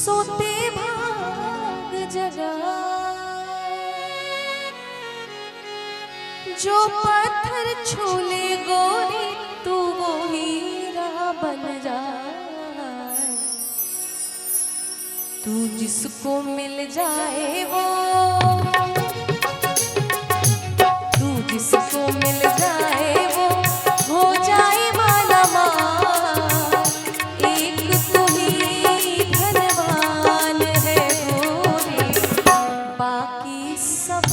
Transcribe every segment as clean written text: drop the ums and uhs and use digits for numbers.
सोते भाग जगा, जो पत्थर छूले गोरी तू वो हीरा बन जाए। तू जिसको मिल जाए वो, तू जिसको मिल जाए वो हो जाए माला माल। एक तू ही धनवान है गोरी, बाकी सब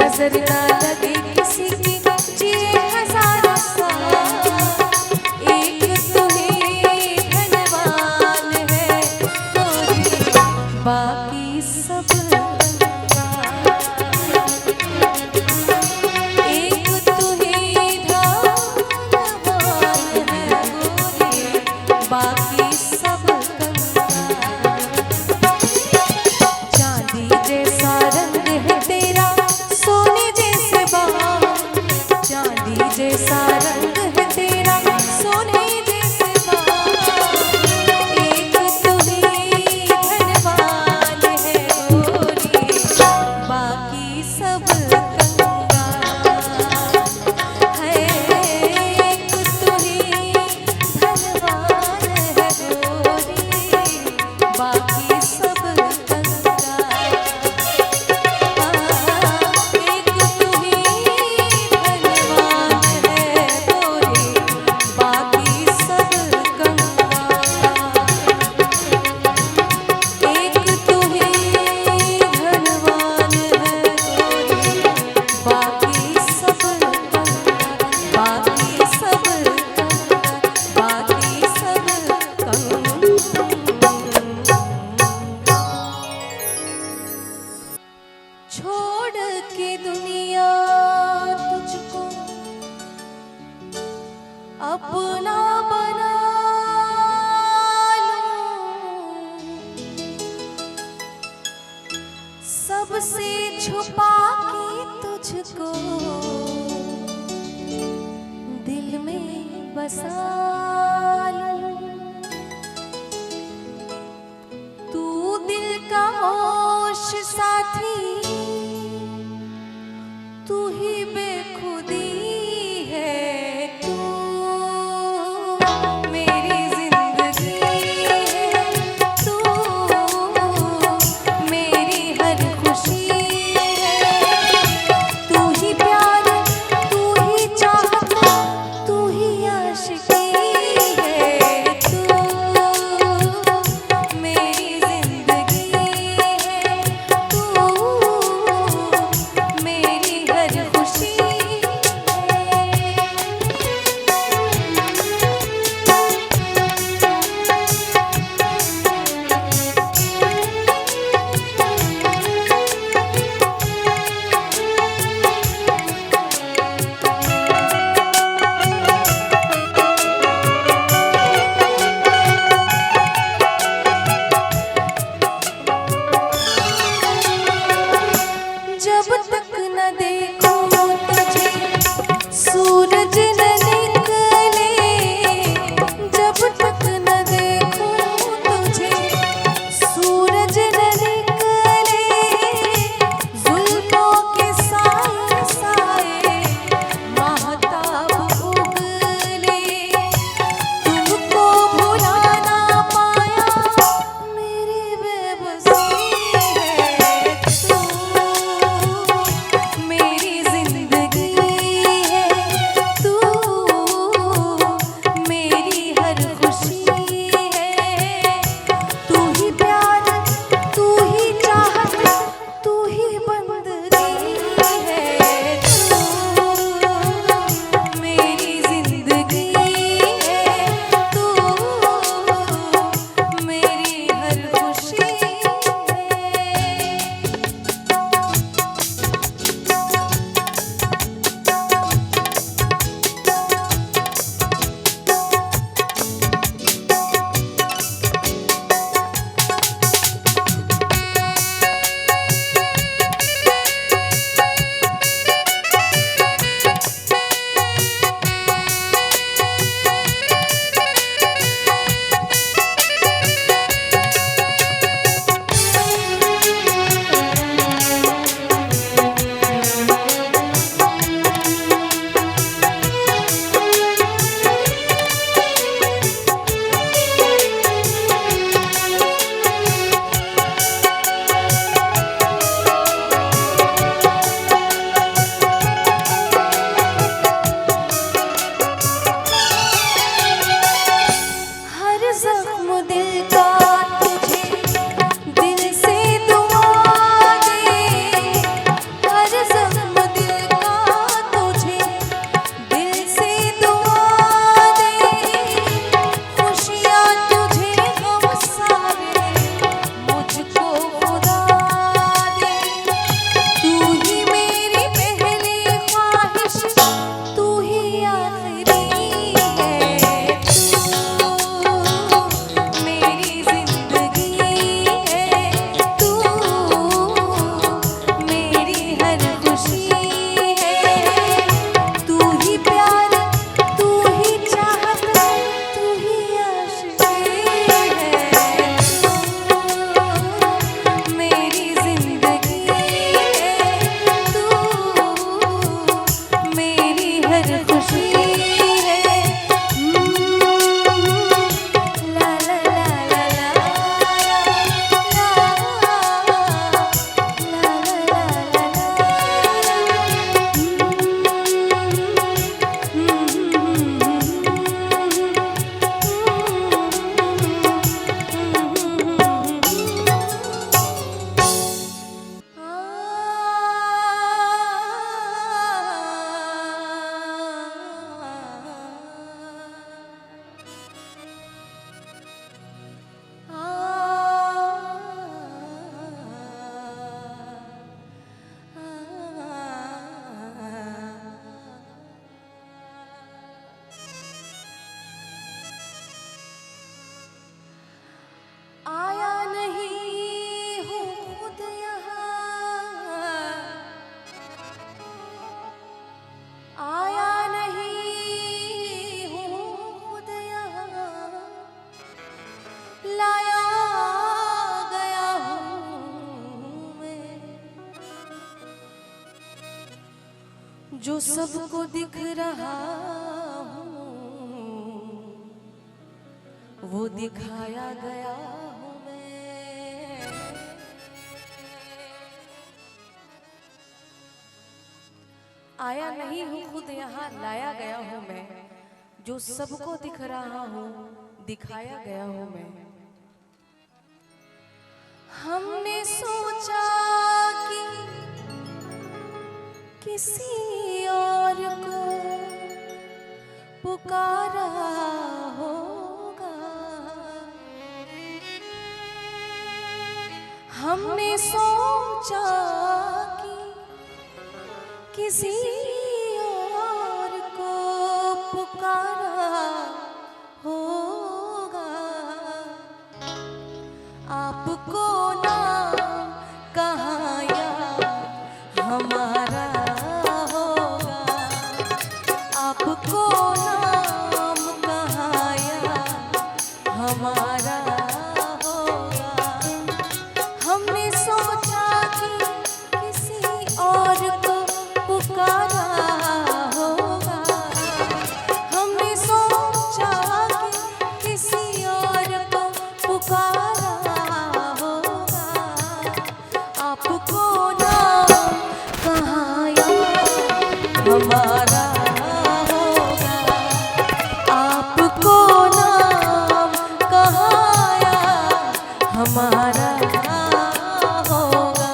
नजर ना लगे किसी की, जिए हजारों साल। एक तू ही धनवान है गोरी, बाकी सब एक तू ही धनवान है गोरी, बाकी सब चांदी जैसा रंग है तेरा, सोने जैसे बाल। चांदी जैसा रंग है तेरा, सोने जैसे बाल। एक तू ही धनवान है गोरी, बाकी सब कंगाल है। अपना बना लूं, सबसे छुपा के तुझको दिल में बसा लूं। तू दिल का होश साथी, तू ही बेखुदी है, तू मेरी जिंदगी है, तू मेरी हर खुशी है। तू ही प्यार, तू ही चाहत, तू ही आशिकी है, तू मेरी जिंदगी है, तू मेरी हर खुशी है। जब तक न देखूं तुझे सूरज न निकले, जब तक न देखूं तुझे सूरज न निकले, जुल्फों के साए साए माहताब उगले। तुमको भुला ना पाया मेरी बेबसी है, तू मेरी जिंदगी है, तू मेरी हर खुशी है। तू ही प्यार, तू ही चाहत, तू ही बंदगी है, तू मेरी जिंदगी है, तू मेरी हर खुशी है। हर जख्म दिल का तुझे दिल से दुआ दे, हर जख्म दिल का तुझे दिल से दुआ दे। खुशियाँ तुझे गम सारे मुझको खुदा दे। तू ही मेरी पहली ख्वाहिश, तू ही आखिरी है, तू मेरी जिंदगी है, तू मेरी हर खुशी है। तू ही प्यार, तू ही चाहत, तू ही आशिकी है, तू मेरी जिंदगी है, तू मेरी हर खुशी है। ला ला ला ला ला जो सबको दिख रहा हूँ वो दिखाया गया हूँ मैं। आया नहीं हूँ खुद यहाँ लाया गया हूँ मैं। जो सबको दिख रहा हूँ दिखाया गया हूँ मैं। हमने सोचा कि किसी और को पुकारा होगा। हमने सोचा कि किसी और को पुकारा होगा। आपको ना कहाँ याद हमारा होगा। आपको नाम कहाँ याद हमारा होगा। हमने सोचा कि किसी और को पुकारा होगा। हमने सोचा कि किसी और को पुकारा होगा। आपको नाम कहाँ याद हमारा होगा। आपको नाम कहाँ याद हमारा होगा।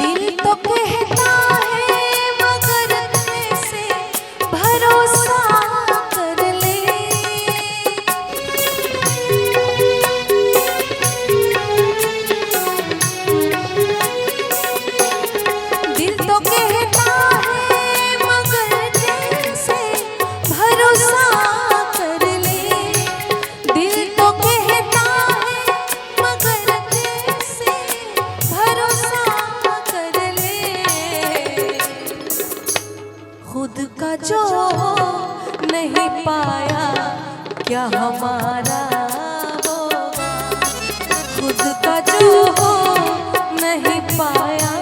दिल तो कहता है मगर कैसे भरोसा कर ले। दिल तो कहता है मगर कैसे भरोसा कर ले। दिल तो कहता है मगर कैसे भरोसा कर ले। खुद का जो नहीं पाया क्या हमारा होगा। खुद का जो नहीं पाया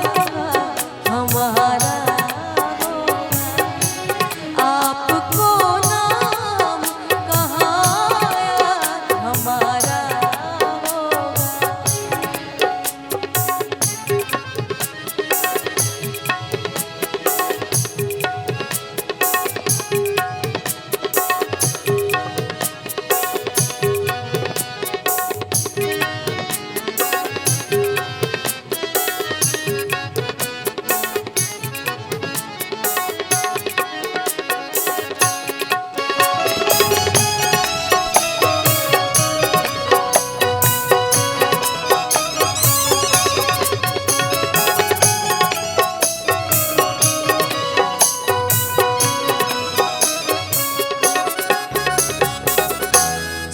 हमारा होगा। आपको नाम कहाँ याद हमारा होगा।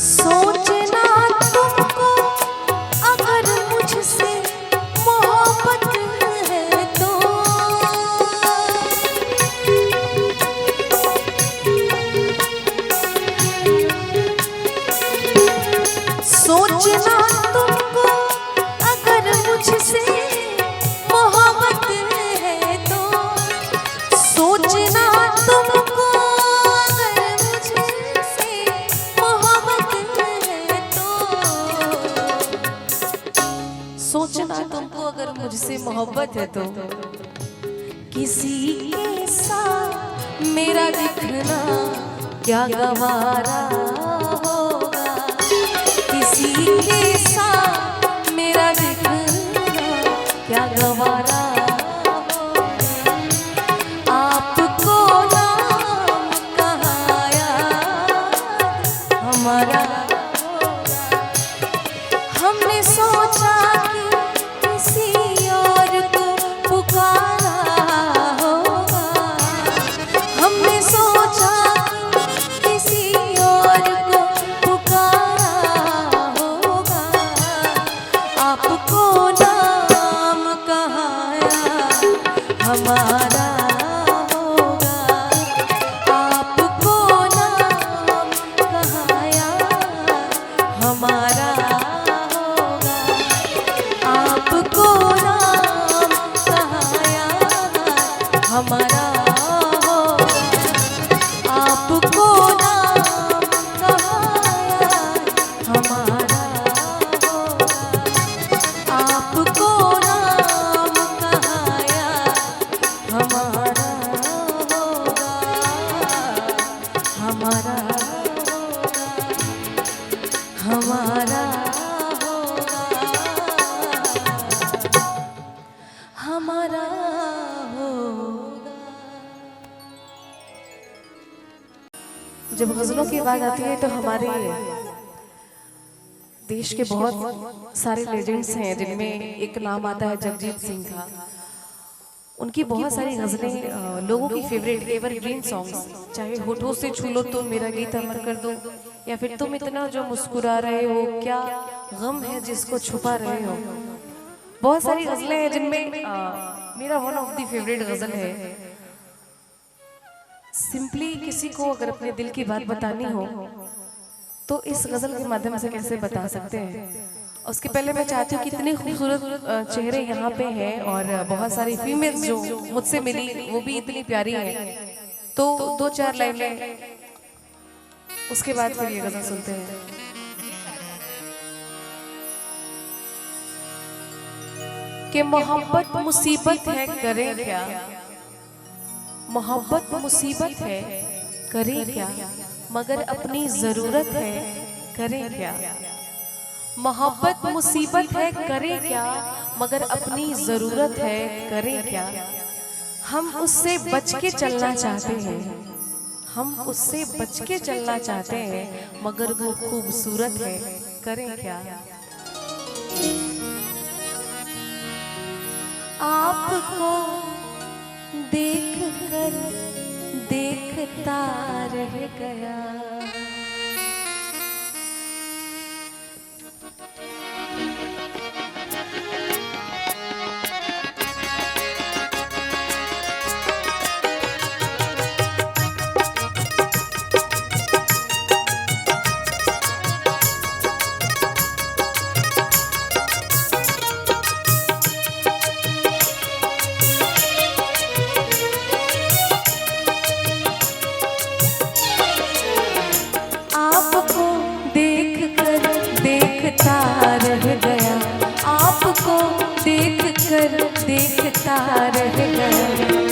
सोचना तुमको अगर मुझसे मोहब्बत है तो। सोचना तुमको अगर मुझसे मोहब्बत है तो। सोचना तुमको अगर मुझसे मोहब्बत है तो। सोचना तुमको अगर मुझसे मोहब्बत है तो। किसी के साथ मेरा दिखना क्या गवारा होगा। किसी के साथ मेरा दिखना क्या गवारा हमारा होगा। आपको नाम कहाँ यार हमारा होगा। आपको नाम कहाँ यार हमारा होगा। आपको नाम कहाँ यार हमारा होगा। आपको नाम कहाँ यार हमारा होगा। हमारा होगा। हमारा होगा। हमारा होगा। जब गजलों की बात आती है तो हमारे देश के बहुत सारे लेजेंड्स हैं, जिनमें एक नाम आता है जगजीत सिंह का। उनकी बहुत सारी गजलें लोगों की फेवरेट एवरग्रीन सॉन्ग्स, चाहे होठों से छू लो तो मेरा गीत अमर कर दो, या फिर तुम इतना जो मुस्कुरा रहे हो, क्या गम है जिसको छुपा रहे हो। बहुत सारी गजलें हैं जिनमें मेरा वन ऑफ द फेवरेट गजल है सिंपली किसी को अगर अपने दिल की बात बतानी हो तो इस गजल के माध्यम से कैसे बता सकते हैं। उसके पहले मैं चाहती हूँ कि इतने खूबसूरत चेहरे यहाँ पे हैं और बहुत सारी फीमेल्स जो मुझसे मिली वो भी इतनी प्यारी हैं, तो दो चार लाइनें उसके बाद फिर ये गजल सुनते हैं। कि मोहब्बत मुसीबत है करें क्या। मोहब्बत मुसीबत है करें क्या, मगर अपनी जरूरत है करें क्या। मोहब्बत मुसीबत है करें क्या, मगर अपनी जरूरत है करें क्या। हम उससे बच के चलना चाहते हैं, हम उससे बच के चलना चाहते हैं, मगर वो खूबसूरत है करें क्या। आपको देख कर देखता रह गया। देखता रह गया।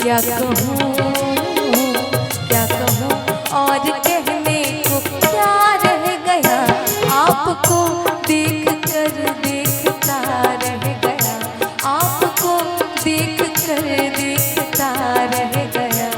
क्या कहूँ क्या कहूँ और कहने को क्या रह गया। आपको देख कर देखता रह गया। आपको देख कर देखता रह गया।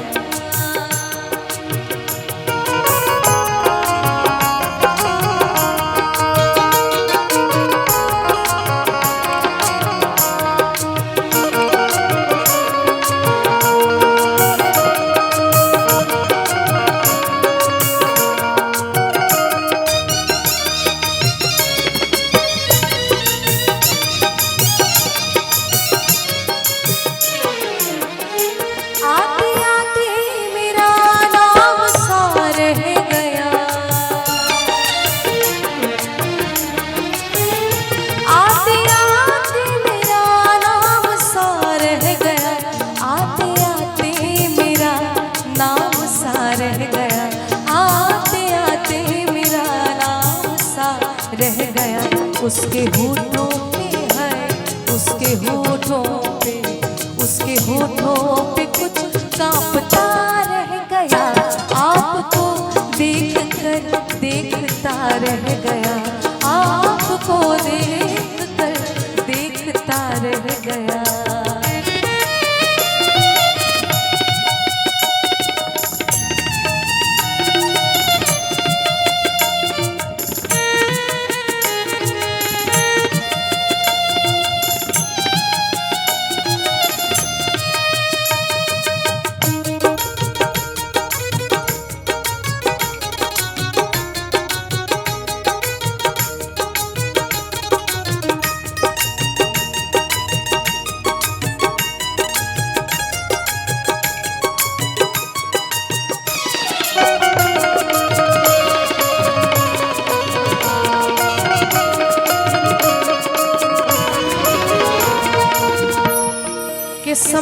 रह गया उसके होठों पे है, उसके होठों पे, उसके होठों पे कुछ कांपता रह गया। आपको देख कर देखता रह गया। आपको देख कर देखता रह गया।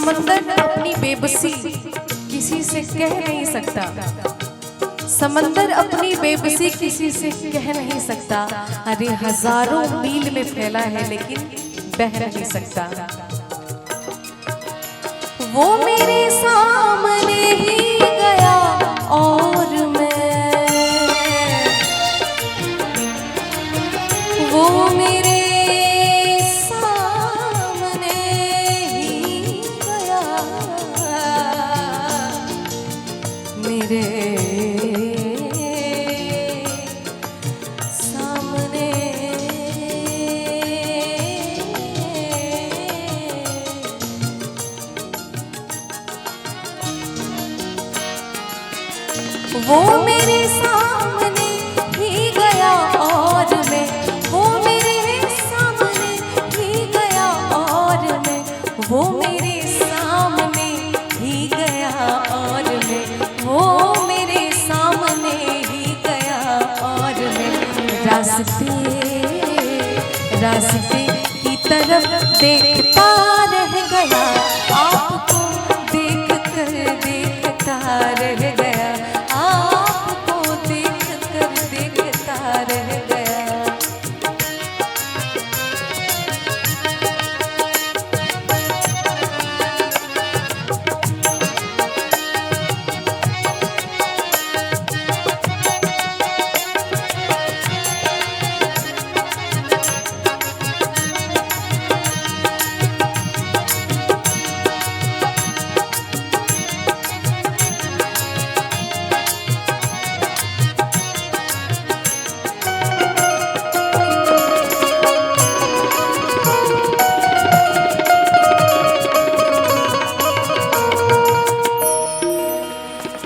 समंदर अपनी बेबसी किसी से कह नहीं सकता, समंदर अपनी बेबसी किसी से कह नहीं सकता। अरे हजारों मील में फैला है लेकिन बह नहीं सकता। वो मेरे सामने ही गया और वो मेरे सामने ही गया, मेरे सामने। वो मेरे सामने ही गया और मैं, वो मेरे सामने ही गया और मैं, वो मेरे सामने ही गया और मैं, वो मेरे सामने ही गया और मैं। रास्ते रास्ते की तरफ देखता रह गया, आपको देख कर देखता रह गया, आपको देख कर देखता रह गया।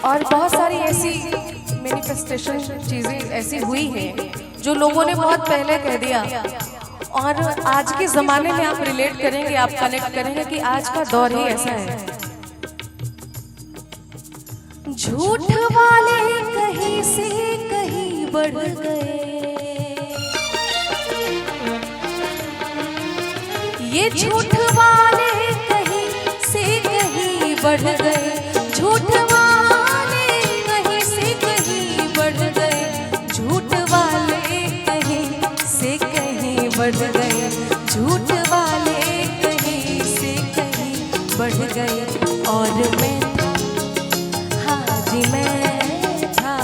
और बहुत सारी ऐसी मैनिफेस्टेशन चीज़ें ऐसी हुई हैं जो लोगों ने बहुत पहले कह दिया, और आज के ज़माने में आप रिलेट करेंगे, आप कनेक्ट करेंगे कि आज का दौर ही ऐसा है। झूठ वाले कहीं से कहीं बढ़ गए, ये झूठ वाले कहीं से कहीं बढ़ गए, झूठ वाले कहीं से कहीं बढ़ गए, झूठ वाले कहीं से कहीं बढ़ गए, झूठ वाले कहीं से कहीं बढ़ गए। और मैं था, हाँ जी मैं था,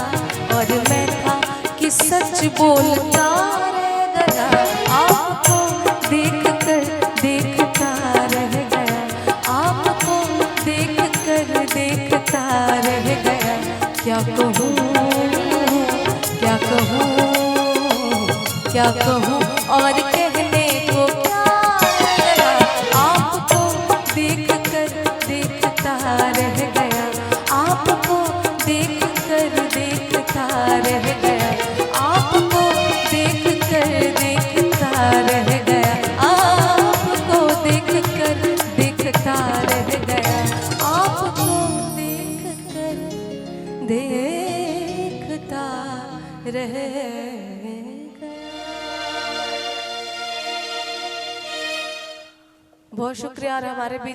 और मैं था कि सच बोलता रह गया, आपको देख कर देखता रह गया, आपको देख कर देखता रह गया। क्या कहूँ क्या कहूँ क्या कहूँ और कहने को क्या रहा, आपको देख कर देखता रह गया, आपको देख कर देखता रह गया, आपको देख कर देखता रह गया, आपको देख कर देखता रह गया, आपको देख कर देखता रह गया। बहुत शुक्रिया हमारे बीच